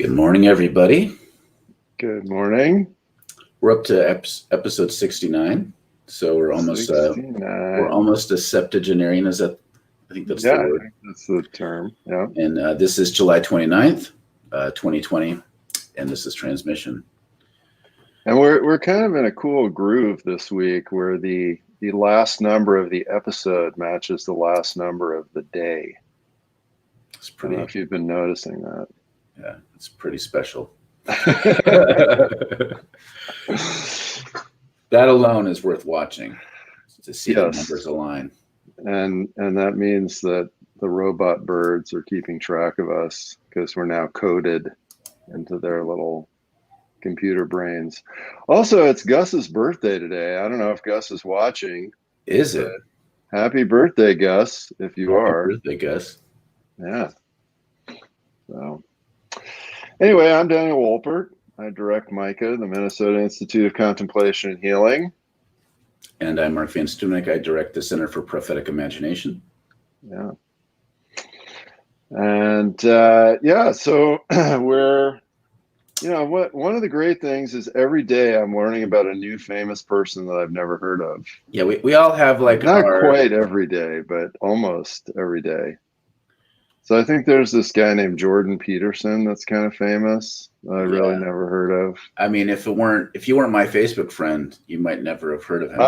Good morning, everybody. Good morning. We're up to episode 69, so we're almost a septuagenarian. Is that? I think that's the word. I think that's the term. Yeah. And this is July 29th, 2020, and this is transmission. And we're kind of in a cool groove this week, where the last number of the episode matches the last number of the day. It's pretty. I don't know if you've been noticing that. Yeah, it's pretty special. That alone is worth watching, to see the numbers align. And that means that the robot birds are keeping track of us, because we're now coded into their little computer brains. Also, it's Gus's birthday today. I don't know if Gus is watching. Is it? Happy birthday, Gus, if you are. Happy birthday, Gus. Yeah. So anyway, I'm Daniel Wolpert. I direct MICA, the Minnesota Institute of Contemplation and Healing. And I'm Mark Van Stunek. I direct the Center for Prophetic Imagination. Yeah. And so we're, one of the great things is every day I'm learning about a new famous person that I've never heard of. Yeah, we all have not quite every day, but almost every day. So I think there's this guy named Jordan Peterson that's kind of famous that I really never heard of. I mean, if you weren't my Facebook friend, you might never have heard of him.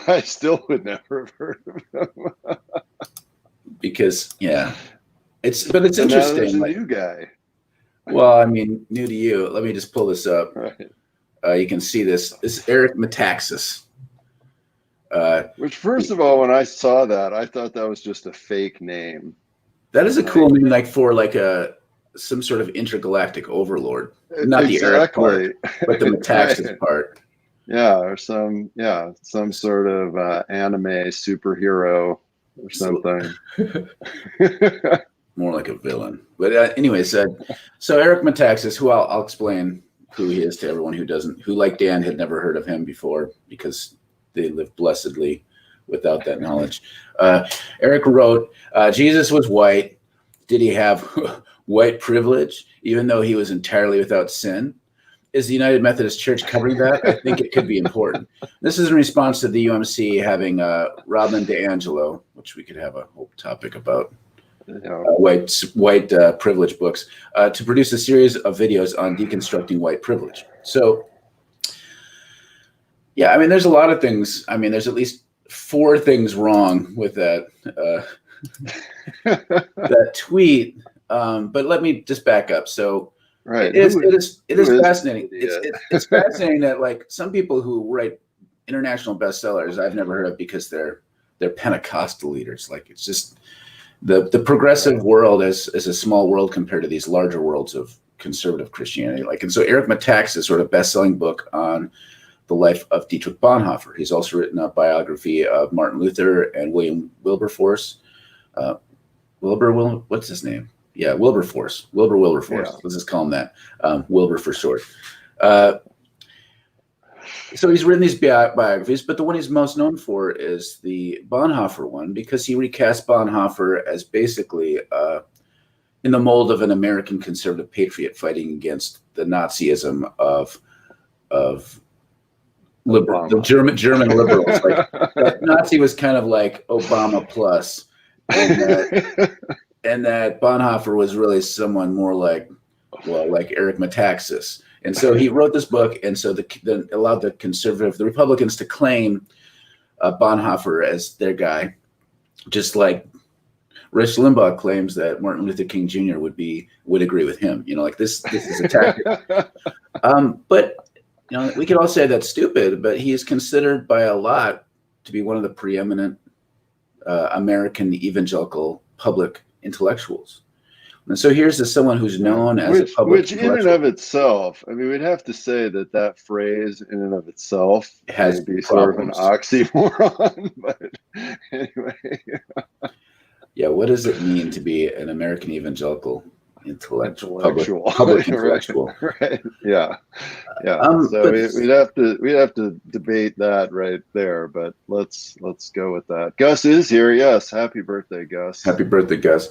I still would never have heard of him. Because it's interesting. Now there's a new guy. Well, I mean, new to you. Let me just pull this up. Right. You can see this. This is Eric Metaxas. Which, first of all, when I saw that, I thought that was just a fake name. That is a cool name, for some sort of intergalactic overlord. Not the Eric part, but the Metaxas part. Yeah, or some sort of anime superhero or something. More like a villain. But anyways, so Eric Metaxas, who I'll explain who he is to everyone who like Dan had never heard of him before, because they live blessedly without that knowledge. Eric wrote, Jesus was white. Did he have white privilege, even though he was entirely without sin? Is the United Methodist Church covering that? I think it could be important. This is in response to the UMC having Robin DiAngelo, which we could have a whole topic about, white privilege books, to produce a series of videos on deconstructing white privilege. So, I mean, there's a lot of things. I mean, there's at least 4 things wrong with that that tweet. But let me just back up. So, right, it is fascinating. It's fascinating that some people who write international bestsellers I've never heard of, because they're Pentecostal leaders. It's just the progressive world is a small world compared to these larger worlds of conservative Christianity. And so Eric Metaxas' sort of best-selling book on the life of Dietrich Bonhoeffer. He's also written a biography of Martin Luther and William Wilberforce. What's his name? Yeah, Wilberforce. Wilberforce. Yeah. Let's just call him that. Wilbur for short. So he's written these biographies, but the one he's most known for is the Bonhoeffer one, because he recast Bonhoeffer as basically in the mold of an American conservative patriot fighting against the Nazism of the German liberals. Nazi was kind of like Obama plus, and that Bonhoeffer was really someone more like Eric Metaxas. And so he wrote this book, and so allowed the Republicans to claim Bonhoeffer as their guy, just like Rush Limbaugh claims that Martin Luther King Jr. would agree with him. This is a tactic. But we could all say that's stupid, but he is considered by a lot to be one of the preeminent American evangelical public intellectuals. And so here's someone who's known as a public intellectual. Which in and of itself, I mean, we'd have to say that phrase in and of itself has be sort of an oxymoron. But anyway. Yeah, what does it mean to be an American evangelical intellectual. Public intellectual? Right. Yeah. So we'd have to debate that right there, but let's go with that. Gus is here. Yes. Happy birthday, Gus. Happy birthday, Gus.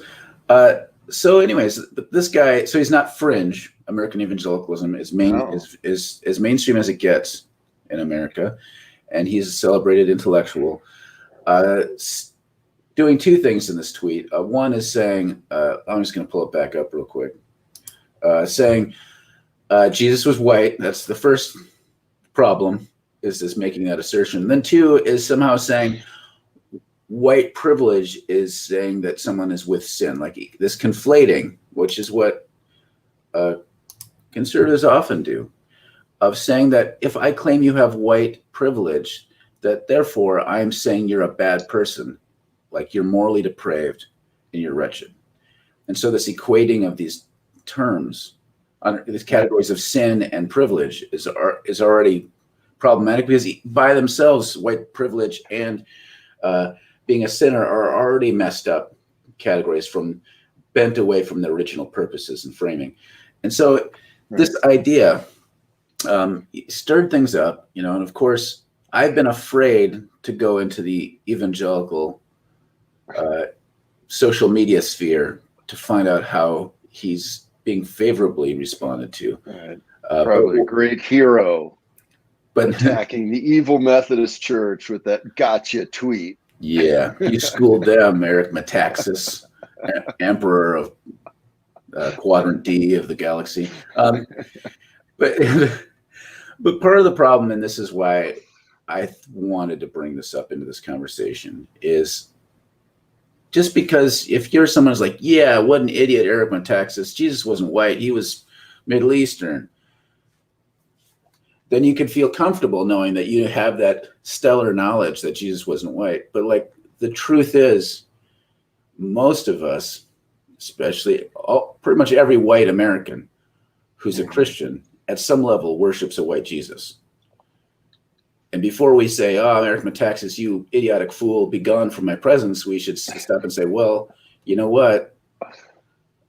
So anyways, this guy, so he's not fringe. American evangelicalism is No. is as mainstream as it gets in America, and he's a celebrated intellectual. Doing two things in this tweet. One is saying, I'm just going to pull it back up real quick, saying Jesus was white. That's the first problem, is this making that assertion. And then two is somehow saying white privilege is saying that someone is with sin, like this conflating, which is what conservatives often do, of saying that if I claim you have white privilege, that therefore I'm saying you're a bad person, like you're morally depraved and you're wretched. And so this equating of these terms, these categories of sin and privilege is already problematic, because by themselves, white privilege and being a sinner are already messed up categories, from bent away from their original purposes and framing. And so this idea stirred things up, and of course, I've been afraid to go into the evangelical social media sphere to find out how he's being favorably responded to. Right. Probably a great hero, but attacking the evil Methodist Church with that gotcha tweet. Yeah, you schooled them, Eric Metaxas, Emperor of Quadrant D of the galaxy. But part of the problem, and this is why I wanted to bring this up into this conversation, is just because if you're someone who's like, yeah, what an idiot, Eric Metaxas, Jesus wasn't white, he was Middle Eastern, then you could feel comfortable knowing that you have that stellar knowledge that Jesus wasn't white. But like, the truth is, most of us, especially pretty much every white American who's a Christian, at some level worships a white Jesus. And before we say, oh, Eric Metaxas, you idiotic fool, be gone from my presence, we should stop and say, well, you know what?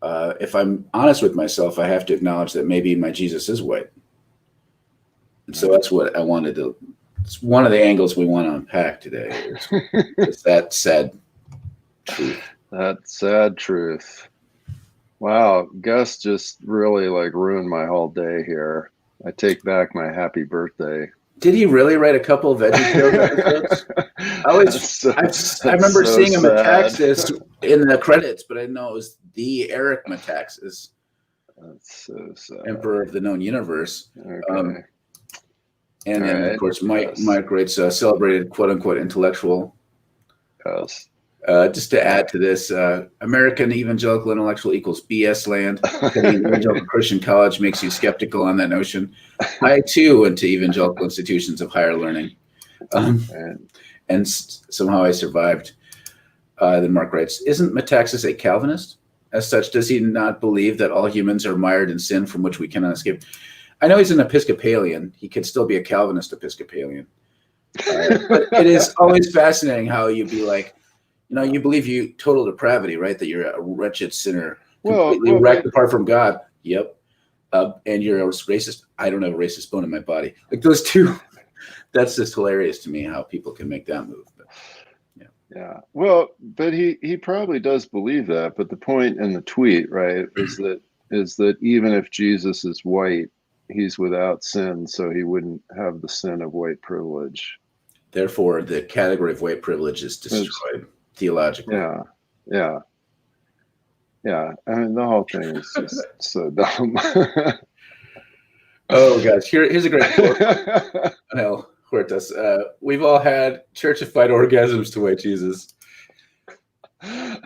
If I'm honest with myself, I have to acknowledge that maybe my Jesus is white. And so that's what I wanted to, it's one of the angles we want to unpack today. Is that sad truth. That sad truth. Wow, Gus just really ruined my whole day here. I take back my happy birthday. Did he really write a couple of VeggieTales episodes? I remember seeing a Metaxas in the credits, but I didn't know it was the Eric Metaxas. That's so sad. Emperor of the known universe. Okay. And then, of course, Mike writes celebrated quote-unquote intellectual. Yes. Just to add to this, American evangelical intellectual equals BS land. Attending an evangelical Christian college makes you skeptical on that notion. I, too, went to evangelical institutions of higher learning. And somehow I survived. Then Mark writes, isn't Metaxas a Calvinist? As such, does he not believe that all humans are mired in sin from which we cannot escape? I know he's an Episcopalian. He could still be a Calvinist Episcopalian. But it is always fascinating how you'd be like, you believe you total depravity, right? That you're a wretched sinner, completely wrecked apart from God. Yep. And you're a racist. I don't have a racist bone in my body. Like those two, that's just hilarious to me how people can make that move. But, yeah. Well, but he probably does believe that. But the point in the tweet, right, is that even if Jesus is white, he's without sin, so he wouldn't have the sin of white privilege. Therefore, the category of white privilege is destroyed theologically. Yeah. I mean, the whole thing is just so dumb. Oh gosh, here's a great quote. Hell, Huertas. We've all had churchified orgasms to white Jesus. I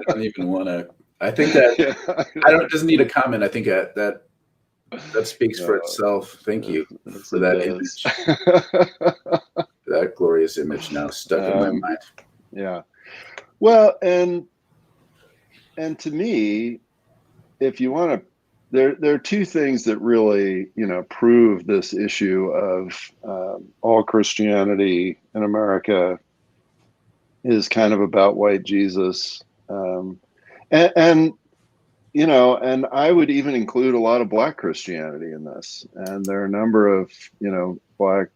don't even want to. I think that it doesn't need a comment. I think that speaks for itself. Thank you for that image. That glorious image now stuck in my mind. Yeah. Well, and to me, if you want to, there are two things that really, prove this issue of all Christianity in America is kind of about white Jesus. And I would even include a lot of Black Christianity in this. And there are a number of, Black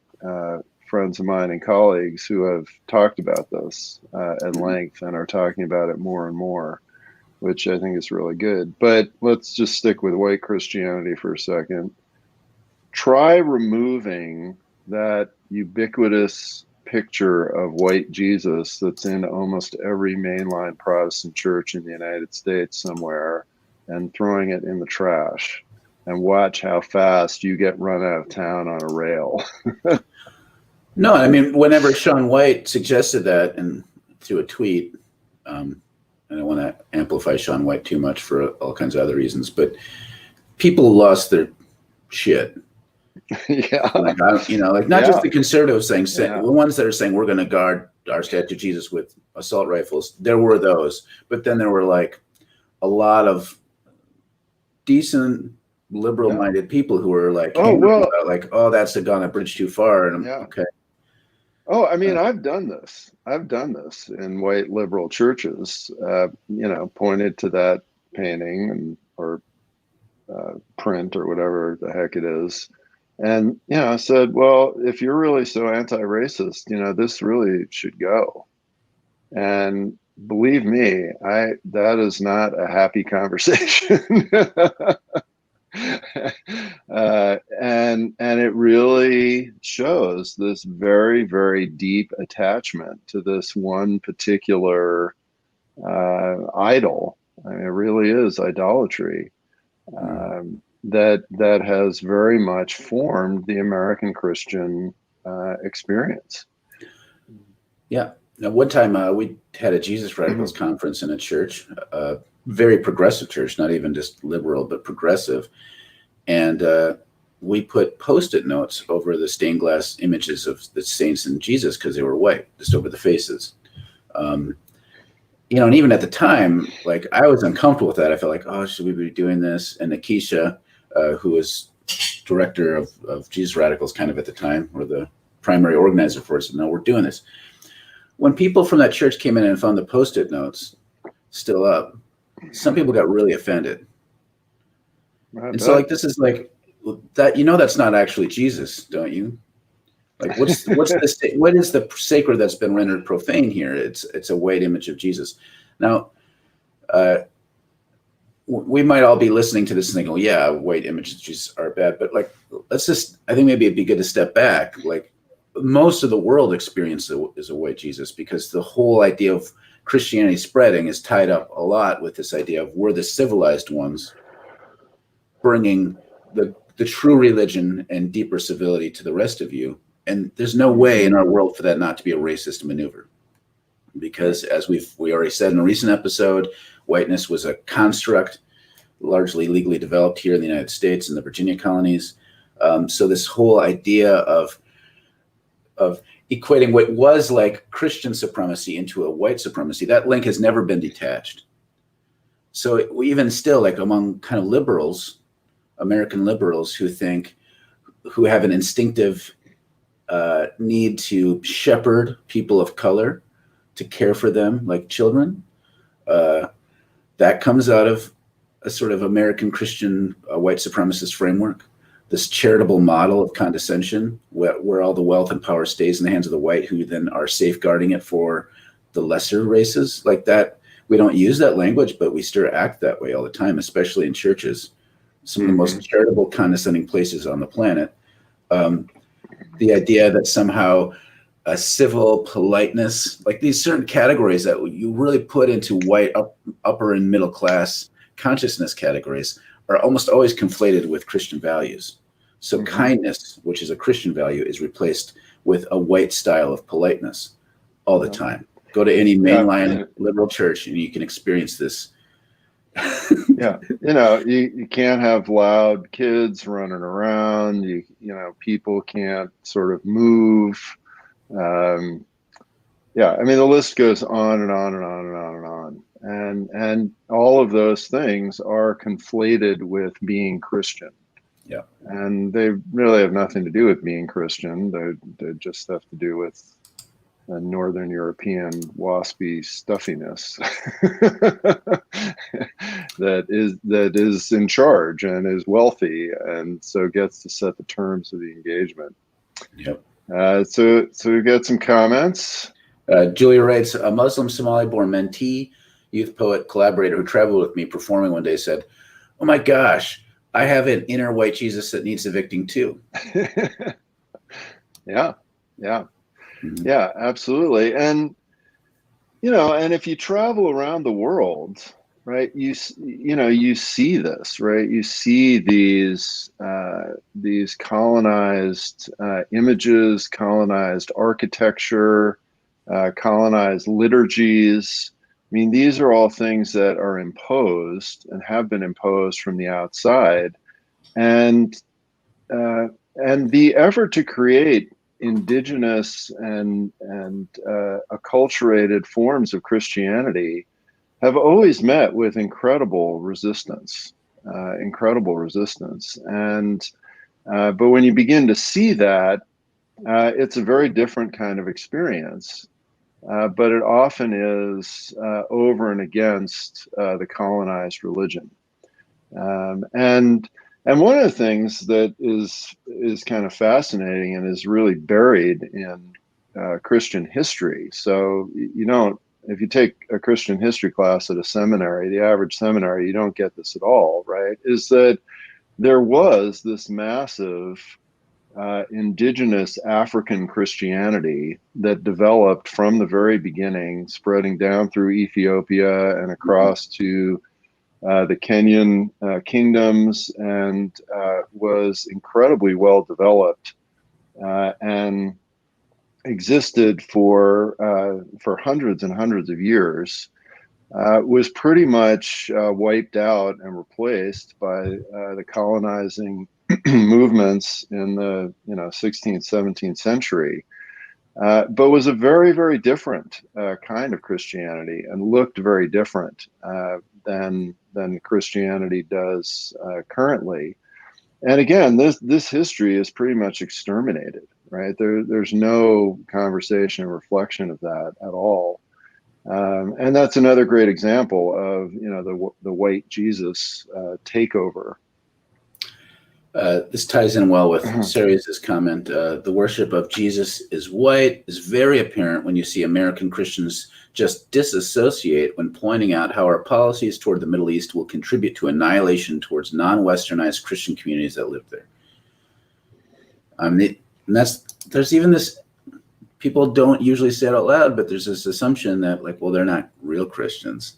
friends of mine and colleagues who have talked about this at length and are talking about it more and more. which I think is really good. But let's just stick with white Christianity for a second. Try removing that ubiquitous picture of white Jesus that's in almost every mainline Protestant church in the United States somewhere and throwing it in the trash, and watch how fast you get run out of town on a rail. No, I mean, whenever Sean White suggested that and through a tweet, I don't want to amplify Sean White too much for all kinds of other reasons, but people lost their shit. Yeah. Like, like not just the conservatives saying, the ones that are saying we're going to guard our statue of Jesus with assault rifles. There were those, but then there were like a lot of decent liberal-minded people who were like, that's gone a bridge too far, and okay. Oh, I mean, I've done this. I've done this in white liberal churches. Pointed to that painting or print or whatever the heck it is. And, I said, well, if you're really so anti-racist, this really should go. And believe me, that is not a happy conversation. And it really shows this very, very deep attachment to this one particular idol. I mean, it really is idolatry. That has very much formed the American Christian experience. Yeah. Now, one time we had a Jesus Radicals conference in a church, a very progressive church, not even just liberal, but progressive. And we put Post-it notes over the stained glass images of the saints and Jesus because they were white, just over the faces. And even at the time, like, I was uncomfortable with that. I felt like, oh, should we be doing this? And Nikisha, who was director of Jesus Radicals kind of at the time, or the primary organizer for it, said, no, we're doing this. When people from that church came in and found the Post-it notes still up, some people got really offended. And so, like, this is like that, that's not actually Jesus, don't you? Like, what is the sacred that's been rendered profane here? It's a white image of Jesus. Now, we might all be listening to this and thinking, oh, yeah, white images of Jesus are bad. But, like, I think maybe it'd be good to step back. Like, most of the world experience is a white Jesus, because the whole idea of Christianity spreading is tied up a lot with this idea of we're the civilized ones, bringing the true religion and deeper civility to the rest of you. And there's no way in our world for that not to be a racist maneuver, because as we already said in a recent episode, whiteness was a construct largely legally developed here in the United States in the Virginia colonies. So this whole idea of equating what was like Christian supremacy into a white supremacy, that link has never been detached. So even still, like, among kind of liberals, American liberals who have an instinctive need to shepherd people of color, to care for them like children, that comes out of a sort of American Christian white supremacist framework. This charitable model of condescension, where all the wealth and power stays in the hands of the white, who then are safeguarding it for the lesser races. Like that, we don't use that language, but we still act that way all the time, especially in churches. Some of the most charitable, condescending places on the planet. The idea that somehow a civil politeness, like these certain categories that you really put into white upper and middle class consciousness categories, are almost always conflated with Christian values. So kindness, which is a Christian value, is replaced with a white style of politeness all the time. Go to any mainline liberal church and you can experience this. You can't have loud kids running around. People can't sort of move. I mean, the list goes on and on and on and on and on. And all of those things are conflated with being Christian. Yeah. And they really have nothing to do with being Christian. They just have to do with a Northern European waspy stuffiness that is in charge and is wealthy, and so gets to set the terms of the engagement. Yep. So we got some comments. Julia writes, a Muslim Somali-born mentee youth poet collaborator who traveled with me performing one day said, "Oh my gosh, I have an inner white Jesus that needs evicting too." Yeah, yeah, yeah, absolutely. And and if you travel around the world, right, you see this, right? You see these colonized images, colonized architecture, colonized liturgies. I mean, these are all things that are imposed and have been imposed from the outside, and uh, the effort to create indigenous and acculturated forms of Christianity have always met with incredible resistance, and but when you begin to see that, it's a very different kind of experience. But it often is over and against the colonized religion. And one of the things that is kind of fascinating and is really buried in Christian history. So you don't, if you take a Christian history class at a seminary, the average seminary, you don't get this at all, right? Is that there was this massive indigenous African Christianity that developed from the very beginning, spreading down through Ethiopia and across to the Kenyan kingdoms, and was incredibly well developed and existed for hundreds and hundreds of years. Was pretty much wiped out and replaced by the colonizing movements in the 16th, 17th century. But was a very, very different kind of Christianity and looked very different than Christianity does currently. And again, this history is pretty much exterminated, right? There's no conversation or reflection of that at all. And that's another great example of the white Jesus takeover. This ties in well with Sarius's comment. The worship of Jesus is white is very apparent when you see American Christians just disassociate when pointing out how our policies toward the Middle East will contribute to annihilation towards non-Westernized Christian communities that live there. There's even this, people don't usually say it out loud, but there's this assumption that, like, well, they're not real Christians.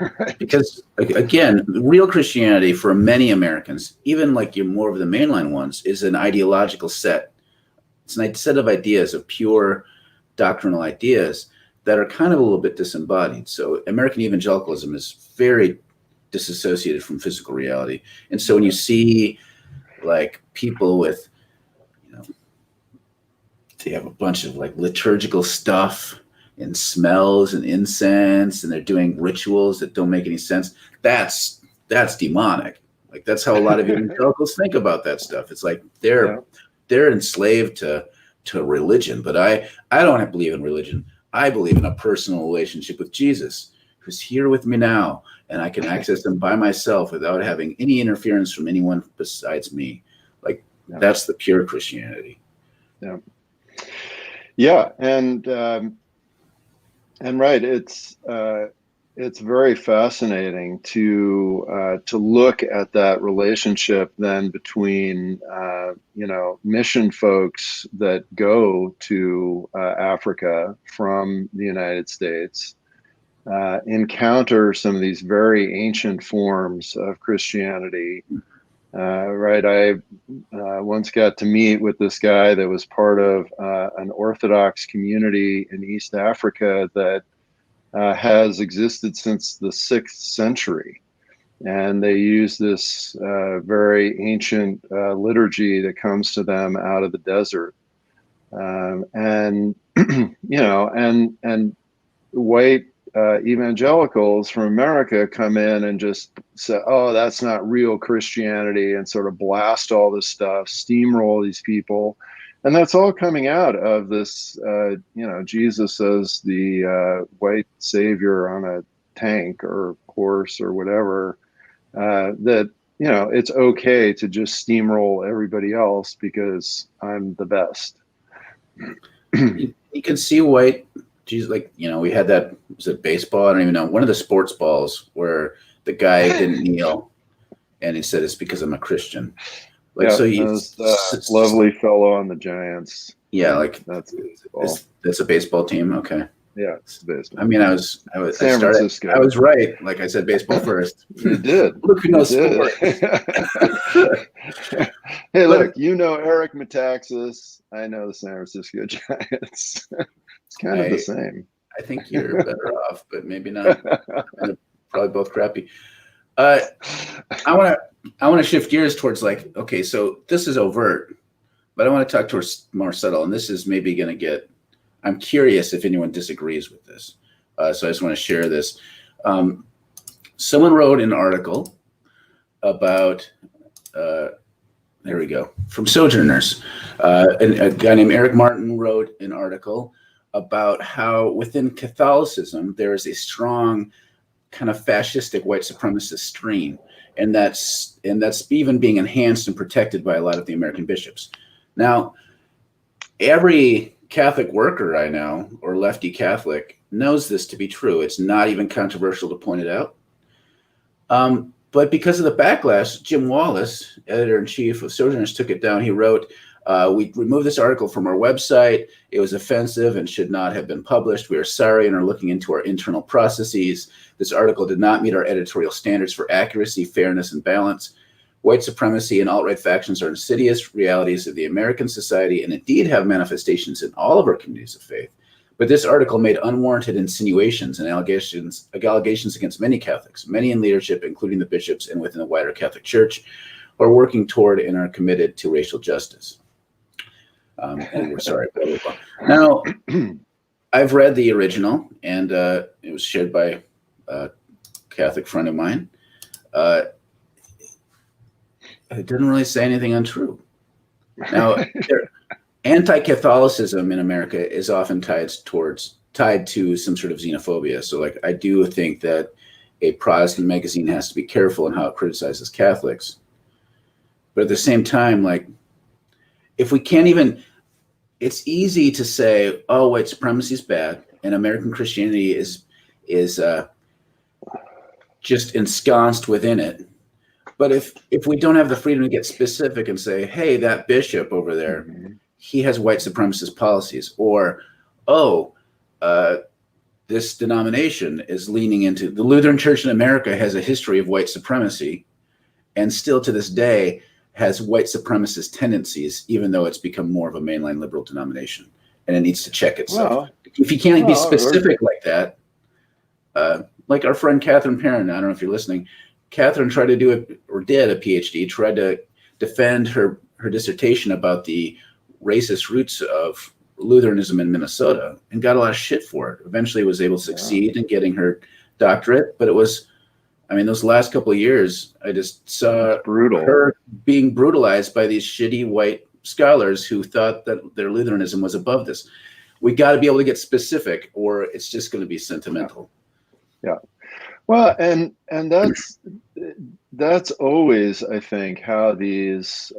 Right. Because again, real Christianity for many Americans, even like your more of the mainline ones, is an ideological set. It's a set of ideas, of pure doctrinal ideas that are kind of a little bit disembodied. So American evangelicalism is very disassociated from physical reality. And so when you see like people with, they have a bunch of like liturgical stuff and smells and incense, and they're doing rituals that don't make any sense. That's demonic. Like that's how a lot of evangelicals think about that stuff. It's like they're enslaved to religion. But I don't believe in religion. I believe in a personal relationship with Jesus, who's here with me now, and I can access him by myself without having any interference from anyone besides me. Like that's the pure Christianity. Yeah. Yeah, and right, it's very fascinating to look at that relationship then between mission folks that go to Africa from the United States, encounter some of these very ancient forms of Christianity. Right, I once got to meet with this guy that was part of an Orthodox community in East Africa that has existed since the 6th century. And they use this very ancient liturgy that comes to them out of the desert. And white evangelicals from America come in and just say, oh, that's not real Christianity, and sort of blast all this stuff, steamroll these people. And that's all coming out of this, Jesus as the white savior on a tank or horse or whatever, that, it's okay to just steamroll everybody else because I'm the best. You can see white geez, like, we had that, was it baseball? I don't even know. One of the sports balls where the guy didn't kneel and he said, it's because I'm a Christian. Like, Yeah, so you, that lovely fellow on the Giants. yeah, like that's baseball. That's a baseball team. Okay. Yeah, it's baseball. I mean, I San Francisco. I was right. Like I said, baseball first. You did. Look who knows sport. Hey, look, Eric Metaxas. I know the San Francisco Giants. It's kind of the same. I think you're better off, but maybe not. They're probably both crappy. I want to shift gears towards like, okay, so this is overt, but I want to talk towards more subtle, and this is maybe going to get. I'm curious if anyone disagrees with this, so I just want to share this. Someone wrote an article about. There we go. From Sojourners, a guy named Eric Martin wrote an article about how within Catholicism there is a strong kind of fascistic white supremacist stream, and that's even being enhanced and protected by a lot of the American bishops. Now, every Catholic worker I know, or lefty Catholic, knows this to be true. It's not even controversial to point it out. But because of the backlash, Jim Wallace, editor-in-chief of Sojourners, took it down. He wrote, we removed this article from our website. It was offensive and should not have been published. We are sorry and are looking into our internal processes. This article did not meet our editorial standards for accuracy, fairness, and balance. White supremacy and alt-right factions are insidious realities of the American society and indeed have manifestations in all of our communities of faith. But this article made unwarranted insinuations and allegations against many Catholics, many in leadership, including the bishops and within the wider Catholic Church, who are working toward and are committed to racial justice. And we're sorry. Blah, blah, blah. Now, I've read the original, and it was shared by a Catholic friend of mine. It didn't really say anything untrue. Now, anti-Catholicism in America is often tied to some sort of xenophobia. So, like, I do think that a Protestant magazine has to be careful in how it criticizes Catholics. But at the same time, like, if we can't even, it's easy to say, oh, white supremacy is bad, and American Christianity is just ensconced within it. But if we don't have the freedom to get specific and say, hey, that bishop over there, he has white supremacist policies, or, this denomination is leaning into, the Lutheran Church in America has a history of white supremacy and still to this day has white supremacist tendencies, even though it's become more of a mainline liberal denomination, and it needs to check itself. Well, if you can't be specific like that, like our friend Catherine Perrin, I don't know if you're listening, Catherine tried to do it, or did a PhD, tried to defend her dissertation about the racist roots of Lutheranism in Minnesota and got a lot of shit for it. Eventually was able to succeed in getting her doctorate, but it was, I mean, those last couple of years, I just saw her being brutalized by these shitty white scholars who thought that their Lutheranism was above this. We got to be able to get specific, or it's just going to be sentimental. Yeah. Well, and that's always, I think, how these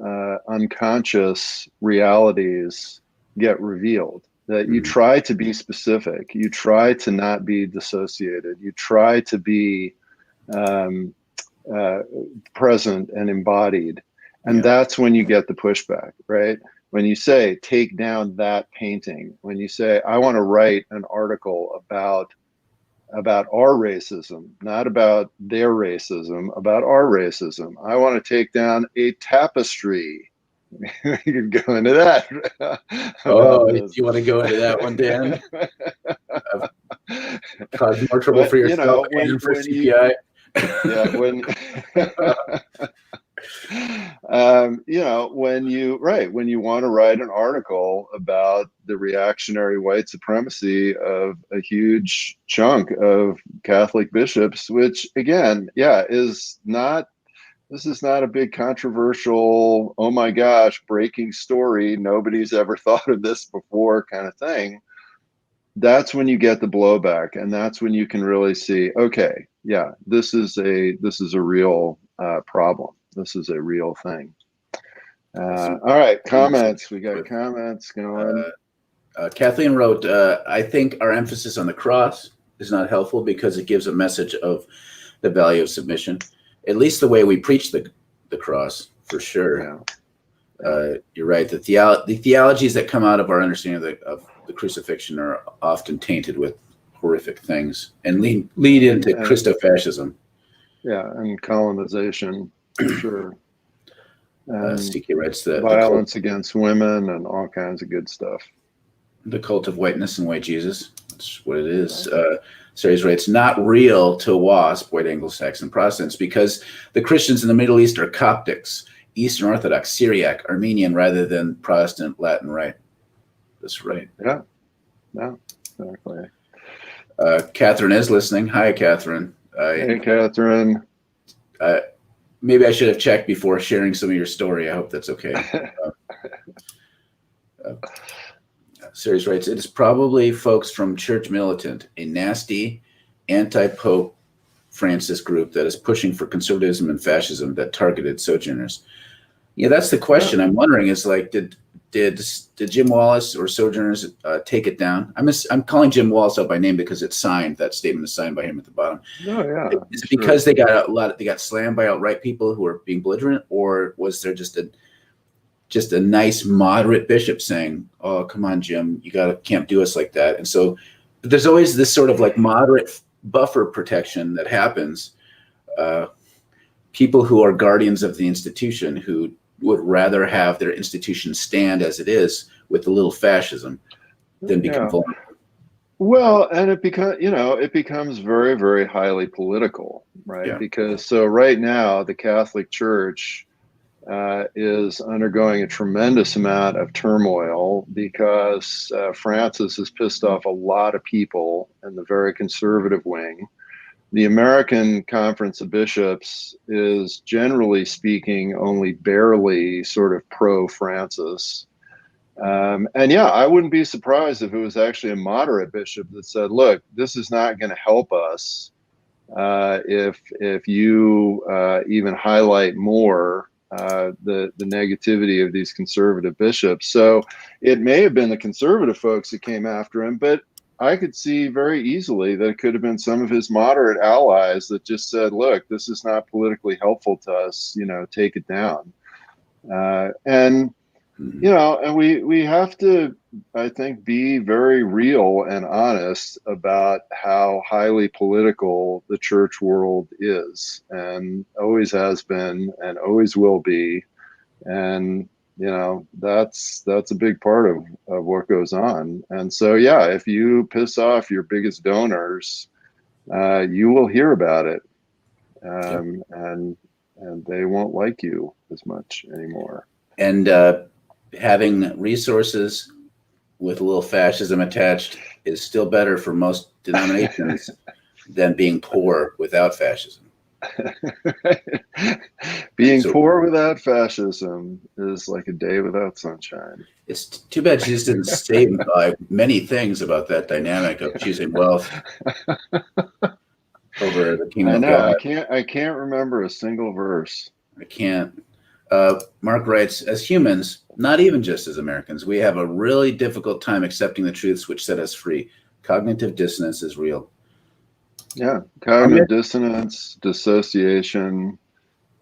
unconscious realities get revealed. That you try to be specific, you try to not be dissociated, you try to be present and embodied, and that's when you get the pushback, right? When you say, take down that painting, when you say, I want to write an article about our racism, not about their racism, about our racism. I want to take down a tapestry. You could go into that. Oh, you want to go into that one, Dan? Cause more trouble for yourself and for CPI. When you want to write an article about the reactionary white supremacy of a huge chunk of Catholic bishops, which again, this is not a big controversial, oh my gosh, breaking story, nobody's ever thought of this before kind of thing. That's when you get the blowback, and that's when you can really see, okay, yeah, this is a real problem. This is a real thing. All right, comments. We got comments going. Kathleen wrote, I think our emphasis on the cross is not helpful because it gives a message of the value of submission. At least the way we preach the cross, for sure. You're right. The theologies that come out of our understanding of the crucifixion are often tainted with horrific things and lead into Christofascism. Yeah, and colonization, for sure. CK writes the violence against women and all kinds of good stuff. The cult of whiteness and white Jesus. That's what it is. Series writes, not real to WASP, white Anglo-Saxon Protestants, because the Christians in the Middle East are Coptics, Eastern Orthodox, Syriac, Armenian, rather than Protestant Latin Rite. That's right. Yeah, exactly. Catherine is listening. Hi, Catherine. Hey, Catherine. Maybe I should have checked before sharing some of your story. I hope that's okay. Series writes, it is probably folks from Church Militant, a nasty anti-Pope Francis group that is pushing for conservatism and fascism that targeted Sojourners. Yeah, that's the question. I'm wondering is like, did Jim Wallace or Sojourners take it down? I'm calling Jim Wallace out by name because it's signed. That statement is signed by him at the bottom. Oh yeah. Is it because they got slammed by outright people who are being belligerent, or was there just a nice moderate bishop saying, "Oh, come on, Jim, can't do us like that"? And so there's always this sort of like moderate buffer protection that happens. People who are guardians of the institution who would rather have their institution stand as it is with a little fascism than become vulnerable. Well, and it becomes very, very highly political, right? Yeah. Because so right now the Catholic Church is undergoing a tremendous amount of turmoil because Francis has pissed off a lot of people in the very conservative wing. The American Conference of Bishops is, generally speaking, only barely sort of pro-Francis. And yeah, I wouldn't be surprised if it was actually a moderate bishop that said, look, this is not going to help us if you even highlight more the negativity of these conservative bishops. So it may have been the conservative folks that came after him, but I could see very easily that it could have been some of his moderate allies that just said, look, this is not politically helpful to us, take it down. And we have to, I think, be very real and honest about how highly political the church world is and always has been and always will be. And, that's a big part of what goes on. And so, yeah, if you piss off your biggest donors, you will hear about it. And they won't like you as much anymore. And having resources with a little fascism attached is still better for most denominations than being poor without fascism. Being poor without fascism is like a day without sunshine. It's too bad she just didn't say many things about that dynamic of choosing wealth over the kingdom of God. I can't remember a single verse. I can't. Mark writes, as humans, not even just as Americans, we have a really difficult time accepting the truths which set us free. Cognitive dissonance is real. Yeah, cognitive dissonance, dissociation.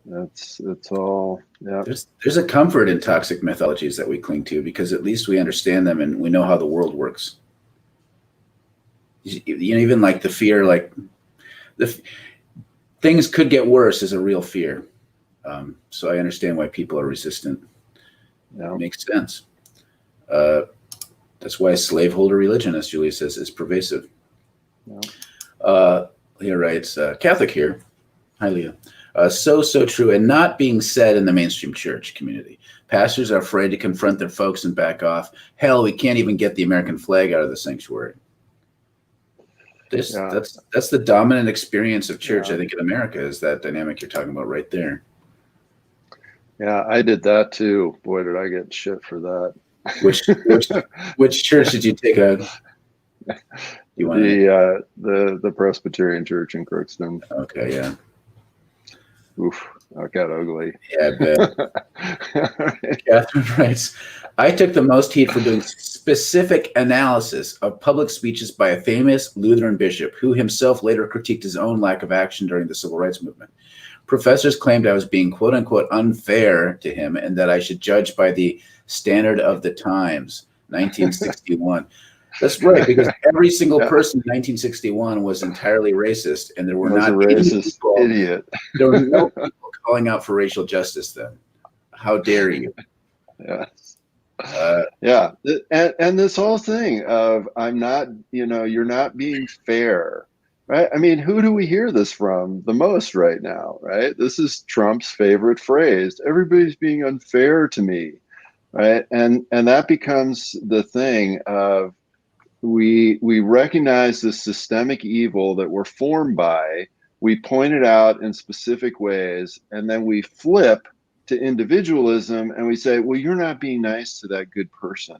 It's all. Yeah. There's a comfort in toxic mythologies that we cling to because at least we understand them and we know how the world works. Even like the fear, like things could get worse is a real fear. So I understand why people are resistant. It makes sense. That's why slaveholder religion, as Julia says, is pervasive. Leah writes, Catholic here. Hi, Leah. So true, and not being said in the mainstream church community. Pastors are afraid to confront their folks and back off. Hell, we can't even get the American flag out of the sanctuary. That's the dominant experience of church, I think, in America, is that dynamic you're talking about right there. Yeah, I did that too. Boy, did I get shit for that. Which church did you take out? The Presbyterian Church in Crookston. Okay, yeah. Oof. Oh, it got ugly. Yeah, I bet. Catherine writes, I took the most heat for doing specific analysis of public speeches by a famous Lutheran bishop who himself later critiqued his own lack of action during the civil rights movement. Professors claimed I was being quote unquote unfair to him and that I should judge by the standard of the times, 1961. That's right, because every single person in 1961 was entirely racist, and there were was not a racist people, idiot. there were no people calling out for racial justice then. How dare you? Yes. Yeah. And this whole thing of I'm not, you're not being fair, right? I mean, who do we hear this from the most right now, right? This is Trump's favorite phrase. Everybody's being unfair to me, right? And that becomes the thing of we recognize the systemic evil that we're formed by, we point it out in specific ways, and then we flip to individualism and we say, well, you're not being nice to that good person.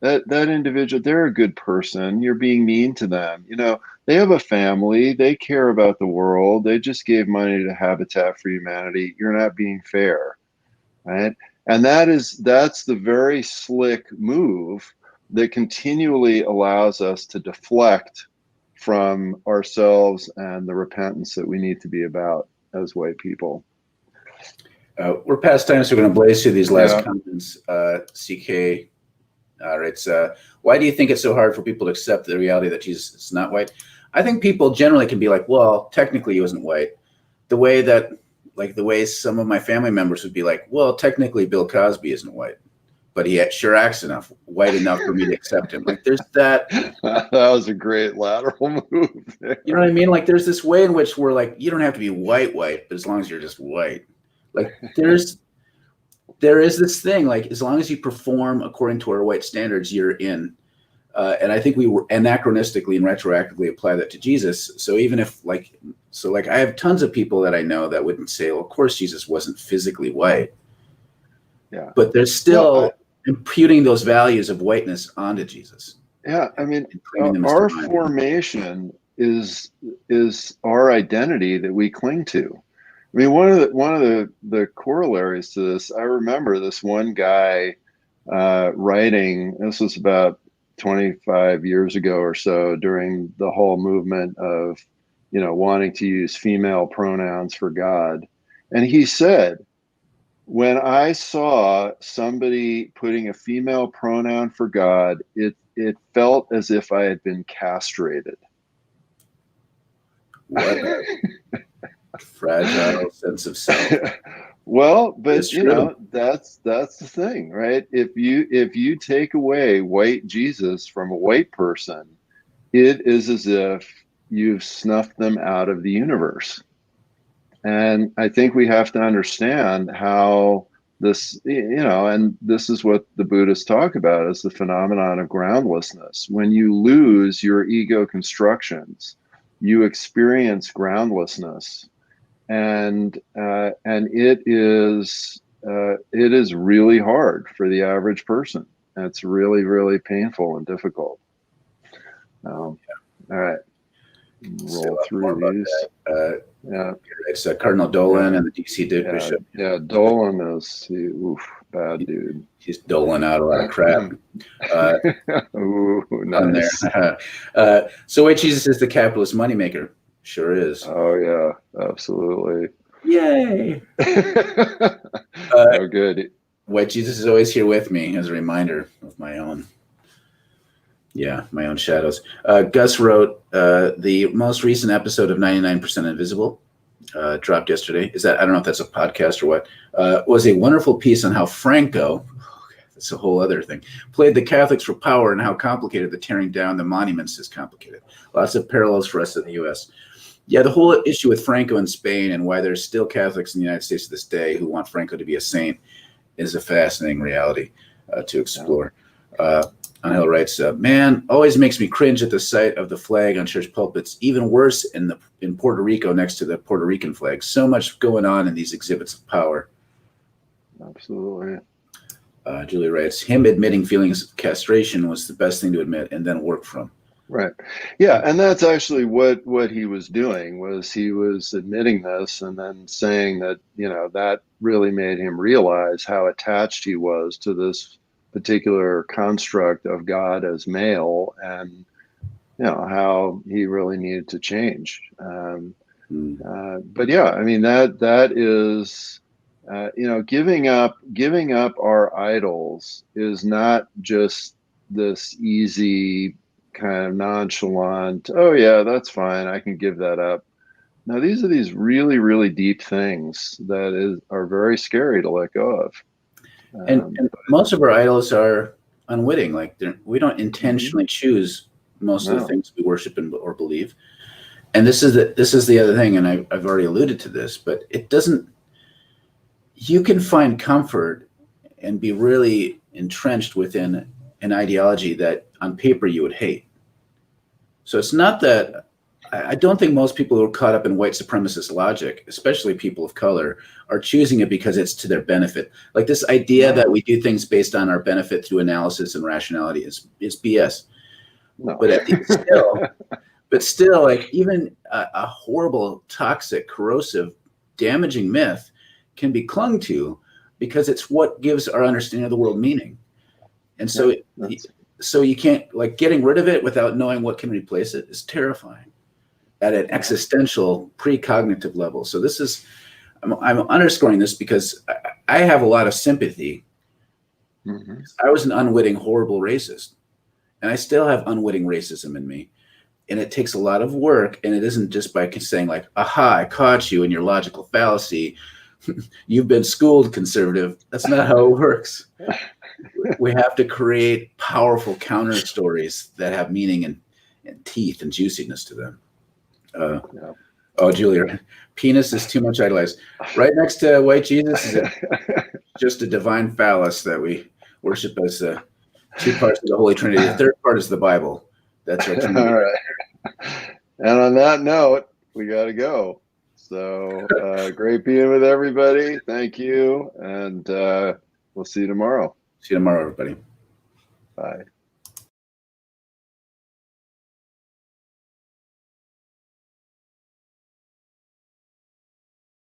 That individual, they're a good person. You're being mean to them. They have a family. They care about the world. They just gave money to Habitat for Humanity. You're not being fair, right? And that's the very slick move that continually allows us to deflect from ourselves and the repentance that we need to be about as white people. We're past time, so we're going to blaze through these last comments. CK writes, why do you think it's so hard for people to accept the reality that Jesus is not white? I think people generally can be like, well, technically he wasn't white. The way some of my family members would be like, well, technically Bill Cosby isn't white, but he sure acts white enough for me to accept him. Like there's that. That was a great lateral move there. You know what I mean? Like there's this way in which we're like, you don't have to be white, but as long as you're just white. Like there is this thing, like as long as you perform according to our white standards, you're in. And I think we were anachronistically and retroactively apply that to Jesus. So even if I have tons of people that I know that wouldn't say, well, of course Jesus wasn't physically white. Yeah. But they're still imputing those values of whiteness onto Jesus. Yeah. I mean, our formation is our identity that we cling to. I mean, one of the corollaries to this, I remember this one guy writing, this was about 25 years ago or so, during the whole movement of, wanting to use female pronouns for God. And he said, when I saw somebody putting a female pronoun for God, it felt as if I had been castrated. What a fragile sense of self. Well, but that's the thing, right? If you take away white Jesus from a white person, it is as if you've snuffed them out of the universe. And I think we have to understand how this, and this is what the Buddhists talk about as the phenomenon of groundlessness. When you lose your ego constructions, you experience groundlessness. And it is really hard for the average person. And it's really, really painful and difficult. All right, roll through these. It's Cardinal Dolan and the DC Bishop. Yeah, Dolan is bad dude. He's doling out a lot of crap. Ooh, nice. So white Jesus is the capitalist moneymaker. Sure is. Oh yeah, absolutely. Yay! Oh, good. White Jesus is always here with me as a reminder of my own shadows. Gus wrote, the most recent episode of 99% Invisible dropped yesterday. I don't know if that's a podcast or what, was a wonderful piece on how Franco, that's a whole other thing, played the Catholics for power and how complicated the tearing down the monuments is complicated. Lots of parallels for us in the U.S. Yeah, the whole issue with Franco in Spain and why there's still Catholics in the United States to this day who want Franco to be a saint is a fascinating reality to explore. Angel writes, man, always makes me cringe at the sight of the flag on church pulpits. Even worse in Puerto Rico next to the Puerto Rican flag. So much going on in these exhibits of power. Absolutely. Julie writes, him admitting feelings of castration was the best thing to admit and then work from. Right. Yeah, and that's actually what he was doing, was he was admitting this and then saying that, that really made him realize how attached he was to this particular construct of God as male, and how he really needed to change. Mm. But yeah, I mean, that is, giving up our idols is not just this easy kind of nonchalant, oh yeah, that's fine, I can give that up. Now these are these really, really deep things that are very scary to let go of. And most of our idols are unwitting. Like we don't Mhm. intentionally choose most of the No. things we worship or believe. And this is the other thing, and I've already alluded to this, but it doesn't. You can find comfort and be really entrenched within an ideology that on paper you would hate. So it's not that. I don't think most people who are caught up in white supremacist logic, especially people of color, are choosing it because it's to their benefit. Like this idea that No. we do things based on our benefit through analysis and rationality is BS. No. But still, like even a horrible, toxic, corrosive, damaging myth can be clung to because it's what gives our understanding of the world meaning. And Yeah, so, that's so you can't, like, getting rid of it without knowing what can replace it is terrifying at an yeah. existential, precognitive level. So this is, I'm underscoring this because I have a lot of sympathy. Mhm. I was an unwitting, horrible racist, and I still have unwitting racism in me. And it takes a lot of work, and it isn't just by saying like, aha, I caught you in your logical fallacy. You've been schooled, conservative. That's not how it works. We have to create powerful counter stories that have meaning and teeth and juiciness to them. Yeah. Oh, Julia, penis is too much idolized. Right next to white Jesus is just a divine phallus that we worship as two parts of the Holy Trinity. The third part is the Bible. That's our All Trinity. right. And on that note, we got to go. So great being with everybody. Thank you. And we'll see you tomorrow. See you tomorrow, everybody. Bye.